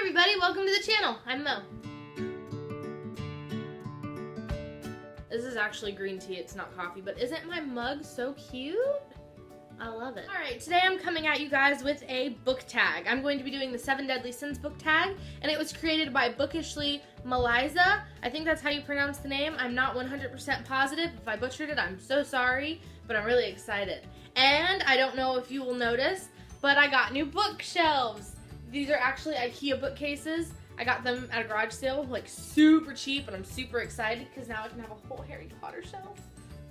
everybody, welcome to the channel. I'm Mo. This is actually green tea, it's not coffee, but isn't my mug so cute? I love it. Alright, today I'm coming at you guys with a book tag. I'm going to be doing the 7 Deadly Sins book tag, and it was created by Bookishly Maliza. I think that's how you pronounce the name. I'm not 100% positive. If I butchered it, I'm so sorry, but I'm really excited. And I don't know if you will notice, but I got new bookshelves. These are actually IKEA bookcases. I got them at a garage sale, like super cheap, and I'm super excited because now I can have a whole Harry Potter shelf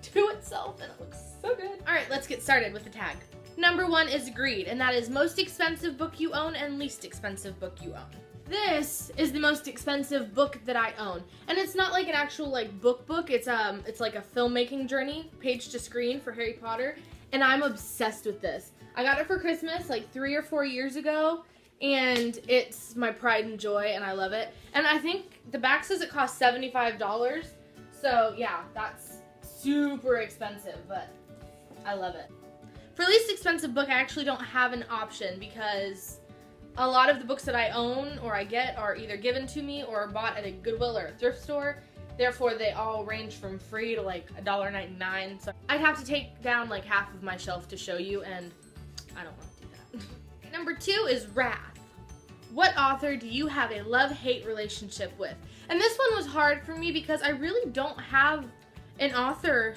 to itself, and it looks so good. All right, let's get started with the tag. Number 1 is Greed, and that is most expensive book you own and least expensive book you own. This is the most expensive book that I own, and it's not like an actual like book. It's like a filmmaking journey, page to screen for Harry Potter, and I'm obsessed with this. I got it for Christmas like 3 or 4 years ago, and it's my pride and joy, and I love it. And I think the back says it costs $75, so yeah, that's super expensive, but I love it. For least expensive book, I actually don't have an option because a lot of the books that I own or I get are either given to me or bought at a Goodwill or a thrift store. Therefore, they all range from free to like $1.99. So I'd have to take down like half of my shelf to show you, and I don't want to do that. Number 2 is Wrath. What author do you have a love-hate relationship with? And this one was hard for me because I really don't have an author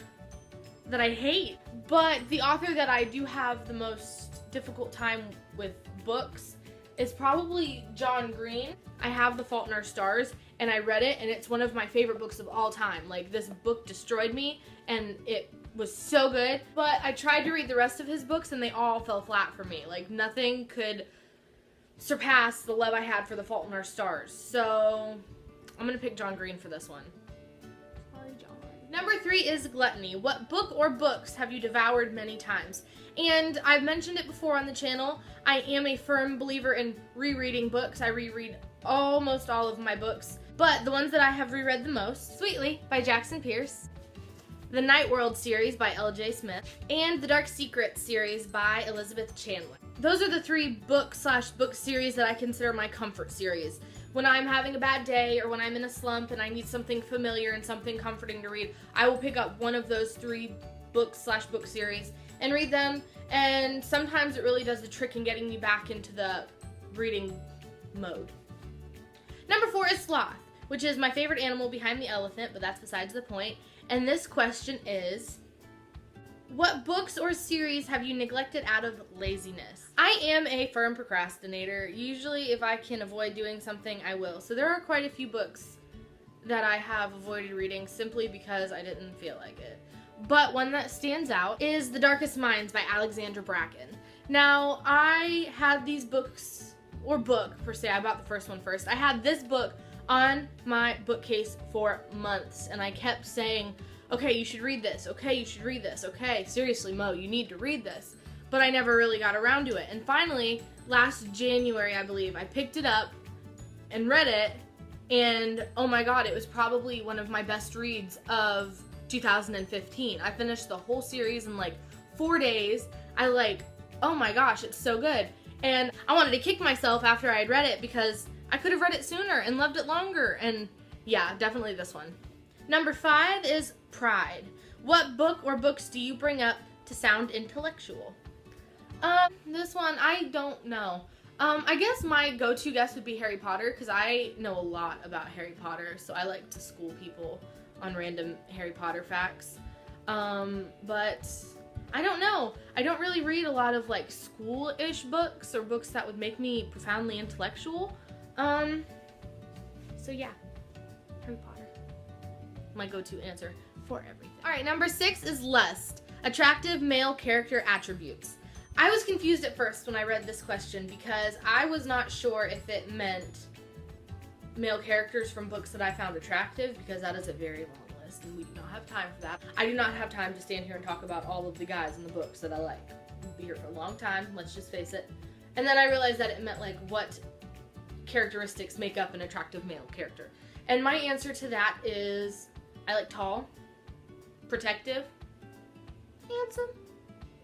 that I hate. But the author that I do have the most difficult time with books is probably John Green. I have The Fault in Our Stars, and I read it, and it's one of my favorite books of all time. Like, this book destroyed me, and it was so good. But I tried to read the rest of his books, and they all fell flat for me. Like, nothing could surpass the love I had for The Fault in Our Stars. So I'm gonna pick John Green for this one. Sorry, John. Number 3 is Gluttony. What book or books have you devoured many times? And I've mentioned it before on the channel. I am a firm believer in rereading books. I reread almost all of my books, but the ones that I have reread the most: Sweetly by Jackson Pierce, the Night World series by L.J. Smith, and the Dark Secrets series by Elizabeth Chandler. Those are the 3 book series that I consider my comfort series. When I'm having a bad day or when I'm in a slump and I need something familiar and something comforting to read, I will pick up one of those 3 book series and read them, and sometimes it really does the trick in getting me back into the reading mode. Number 4 is Sloth, which is my favorite animal behind the elephant, but that's besides the point. And this question is, what books or series have you neglected out of laziness? I am a firm procrastinator. Usually if I can avoid doing something, I will. So there are quite a few books that I have avoided reading simply because I didn't feel like it. But one that stands out is The Darkest Minds by Alexandra Bracken. Now, I had these books, or book per se, I bought the first one first. I had this book on my bookcase for months, and I kept saying, okay, you should read this, okay, you should read this, okay, seriously, Mo, you need to read this. But I never really got around to it. And finally, last January, I believe, I picked it up and read it, and oh my god, it was probably one of my best reads of 2015. I finished the whole series in like 4 days. Oh my gosh, it's so good. And I wanted to kick myself after I had read it because I could have read it sooner and loved it longer. And yeah, definitely this one. Number 5 is Pride. What book or books do you bring up to sound intellectual? This one, I don't know. I guess my go-to guess would be Harry Potter because I know a lot about Harry Potter, so I like to school people on random Harry Potter facts. But I don't know. I don't really read a lot of like school-ish books or books that would make me profoundly intellectual. So yeah, Harry Potter. My go-to answer for everything. Alright, number 6 is Lust. Attractive male character attributes. I was confused at first when I read this question because I was not sure if it meant male characters from books that I found attractive, because that is a very long list and we do not have time for that. I do not have time to stand here and talk about all of the guys in the books that I like. We'll be here for a long time, let's just face it. And then I realized that it meant like what characteristics make up an attractive male character. And my answer to that is I like tall, protective, handsome,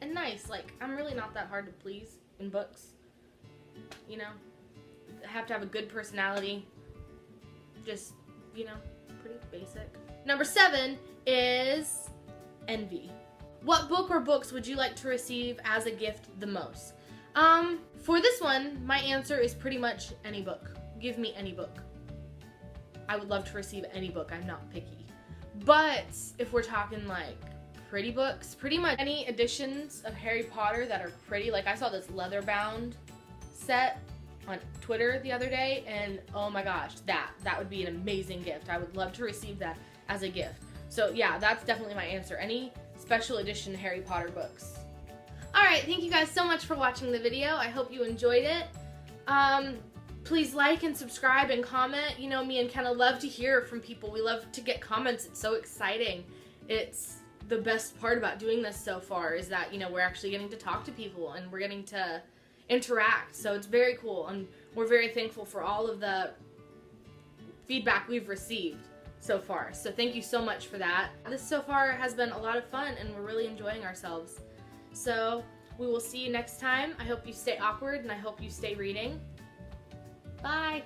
and nice. Like, I'm really not that hard to please in books. You know, have to have a good personality. Just, you know, pretty basic. Number 7 is envy. What book or books would you like to receive as a gift the most? For this one, my answer is pretty much any book. Give me any book. I would love to receive any book. I'm not picky. But if we're talking like pretty books, pretty much any editions of Harry Potter that are pretty. Like I saw this leather bound set on Twitter the other day, and oh my gosh, that would be an amazing gift. I would love to receive that as a gift. So yeah, that's definitely my answer. Any special edition Harry Potter books. Alright, thank you guys so much for watching the video. I hope you enjoyed it. Please like and subscribe and comment. You know, me and Kenna love to hear from people. We love to get comments. It's so exciting. It's the best part about doing this so far is that, you know, we're actually getting to talk to people and we're getting to interact. So it's very cool, and we're very thankful for all of the feedback we've received so far. So thank you so much for that. This so far has been a lot of fun and we're really enjoying ourselves. So we will see you next time. I hope you stay awkward and I hope you stay reading. Bye!